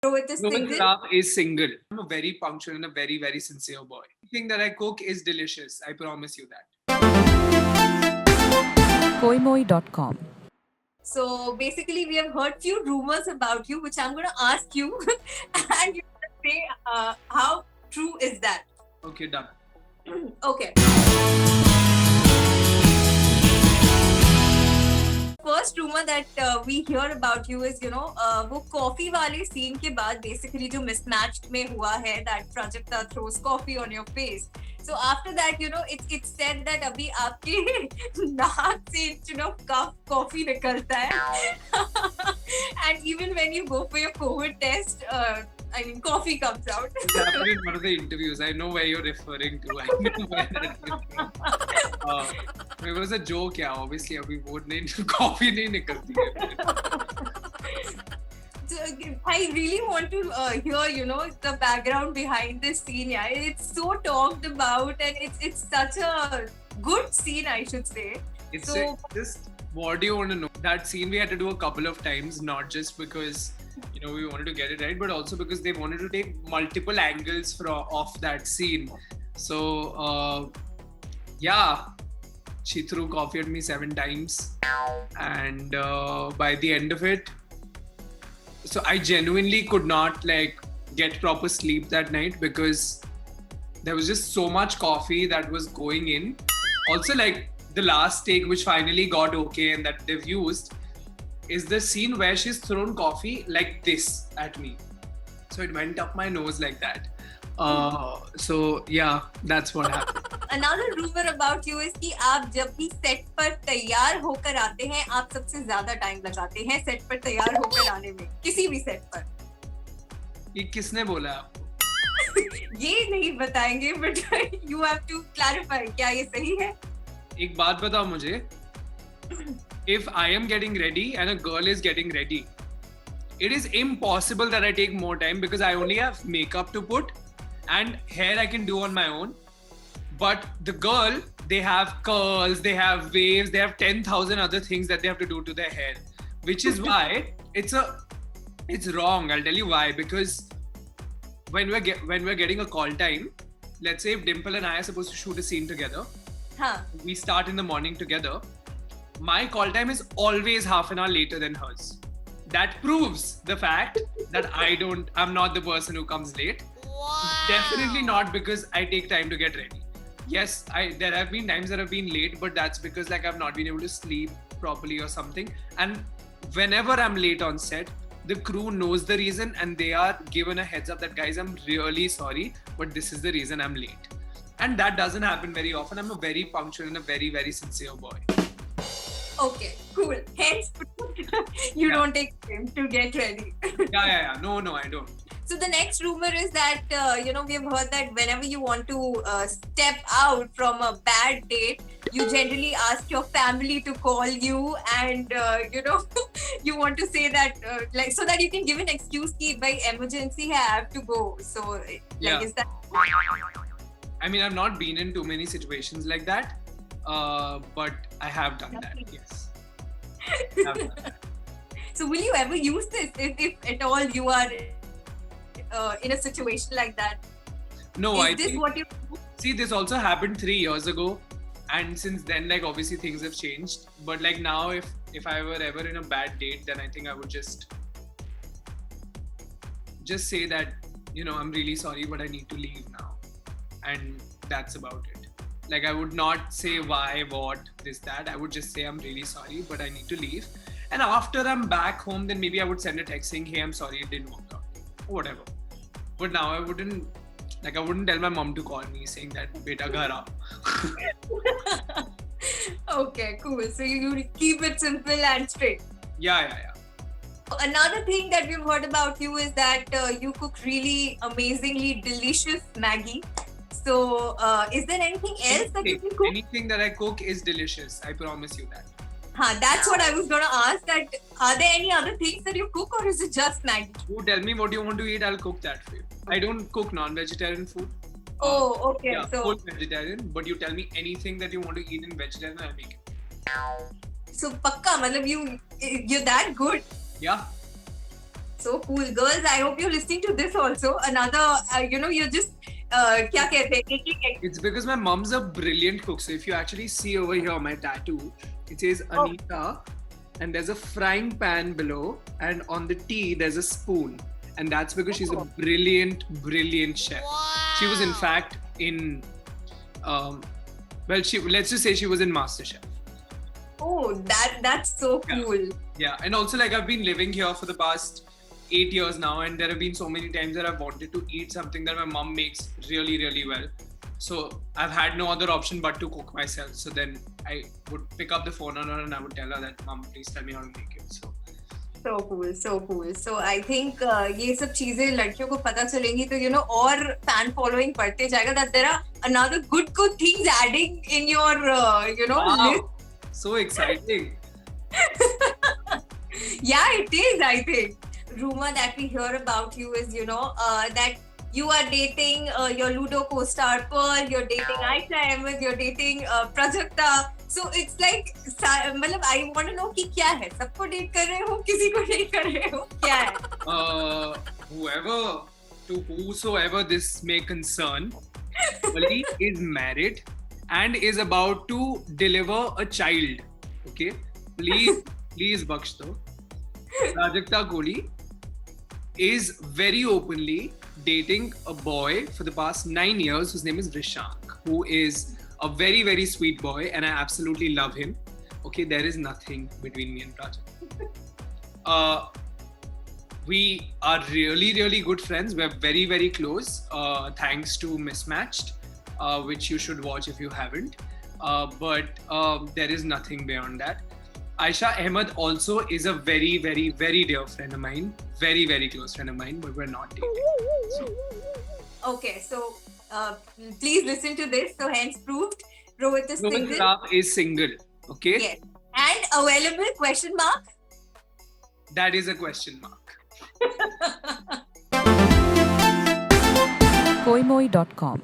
Rohit is Rohit single. Saraf is single. I'm a very punctual and a very, very sincere boy. Everything that I cook is delicious. I promise you that. koimoi.com. So basically, we have heard few rumors about you, which I'm going to ask you, and you're going to say how true is that? Okay, done. Okay. First rumor that we hear about you is, वो coffee वाले scene के बाद basically जो mismatched में हुआ है, that Prajakta throws coffee on your face. So after that, it's said that अभी आपके नाक से coffee निकलता है. And even when you go for your COVID test, coffee comes out. It's happened in one of the interviews. I know where you're referring to. I know where that is. It was a joke, yeah. Obviously, अभी वो नहीं coffee नहीं निकलती है. So, I really want to hear, the background behind this scene. Yeah, it's so talked about, and it's such a good scene, I should say. It's just what do you want to know? That scene we had to do a couple of times, not just because we wanted to get it right, but also because they wanted to take multiple angles of that scene. So yeah, she threw coffee at me 7 times, and by the end of it, so I genuinely could not get proper sleep that night because there was just so much coffee that was going in. Also, the last take which finally got okay and that they've used is the scene where she's thrown coffee like this at me. So it went up my nose like that. So yeah, that's what happened. Another rumor about you is कि आप जब भी set पर तैयार होकर आते हैं, आप सबसे ज्यादा टाइम लगाते हैं सेट पर तैयार होकर आने में, किसी भी सेट पर. ये किसने बोला आपको? ये नहीं बताएंगे, but you have to clarify. क्या ये सही है? एक बात बताओ मुझे. If I am getting ready and a girl is getting ready, it is impossible that I take more time because I only have makeup to put and hair I can do on my own. But the girl, they have curls, they have waves, they have 10,000 other things that they have to do to their hair, which is why it's wrong. I'll tell you why. Because when we're getting a call time, let's say if Dimple and I are supposed to shoot a scene together, we start in the morning together. My call time is always half an hour later than hers. That proves the fact that I'm not the person who comes late. Wow. Definitely not because I take time to get ready. Yes, there have been times that I've been late, but that's because I've not been able to sleep properly or something. And whenever I'm late on set, the crew knows the reason and they are given a heads up that guys, I'm really sorry, but this is the reason I'm late. And that doesn't happen very often. I'm a very punctual and a very, very sincere boy. Okay, cool. Hence, you don't take time to get ready. Yeah. No, I don't. So the next rumor is that, we have heard that whenever you want to step out from a bad date, you generally ask your family to call you and, you want to say that, so that you can give an excuse कि by emergency I have to go. So, is that... I mean, I've not been in too many situations like that, but I have done that, yes. I've done that. So will you ever use this if at all you are in a situation like that? No, Is this what you do? See, this also happened 3 years ago, and since then, obviously things have changed. But now, if I were ever in a bad date, then I think I would just say that I'm really sorry, but I need to leave now, and that's about it. I would not say why, what, this, that. I would just say I'm really sorry, but I need to leave. And after I'm back home, then maybe I would send a text saying, hey, I'm sorry, it didn't work out. Or whatever. But now I wouldn't tell my mom to call me saying that, beta ghar aa. Okay, cool. So you keep it simple and straight. Yeah. Another thing that we've heard about you is that you cook really amazingly delicious Maggi. So, is there anything else that you can cook? Anything that I cook is delicious. I promise you that. That's what I was going to ask. That are there any other things that you cook, or is it just Maggi? You tell me what you want to eat, I'll cook that for you. I don't cook non-vegetarian food. Oh, okay. Yeah, so full vegetarian. But you tell me anything that you want to eat in vegetarian, I'll make it. So, pakka, you're that good. Yeah. So cool, girls. I hope you're listening to this also. Another, you're just क्या कहते हैं? It's because my mom's a brilliant cook. So if you actually see over here my tattoo, it says Anita, and there's a frying pan below, and on the T there's a spoon, and that's because she's a brilliant chef. Wow. She was in fact in, let's just say she was in MasterChef. Oh, that's so cool. Yeah, and also like I've been living here for the past 8 years now, and there have been so many times that I've wanted to eat something that my mom makes really well. So I've had no other option but to cook myself. So then I would pick up the phone on her and I would tell her that, Mom, please tell me how to make it. So cool, so cool. So I think ये सब चीजें लड़कियों को पता चलेंगी तो और fan following बढ़ते जाएगा. That there are another good things adding in your Wow. list. So exciting. Yeah, it is. I think rumor that we hear about you is that you are dating your Ludo co-star Pearl, you're dating Aisha Ahmed, you're dating Prajakta. So it's like, मतलब I want to know कि क्या है? सबको date कर रहे हो? किसी को date कर रहे हो? क्या है? Whosoever this may concern, Koli is married and is about to deliver a child. Okay, please baksh do. Prajakta Koli is very openly dating a boy for the past 9 years whose name is Rishank, who is a very sweet boy, and I absolutely love him. Okay, there is nothing between me and Prajakta. We are really good friends. We're very close, thanks to Mismatched, which you should watch if you haven't. But there is nothing beyond that. Aisha Ahmed also is a very dear friend of mine, very close friend of mine, but we're not dating. So. Okay, so please listen to this. So hence proved, Rohit is single. Rohit Saraf is single. Okay. Yes, and available? Question mark. That is a question mark. koimoi.com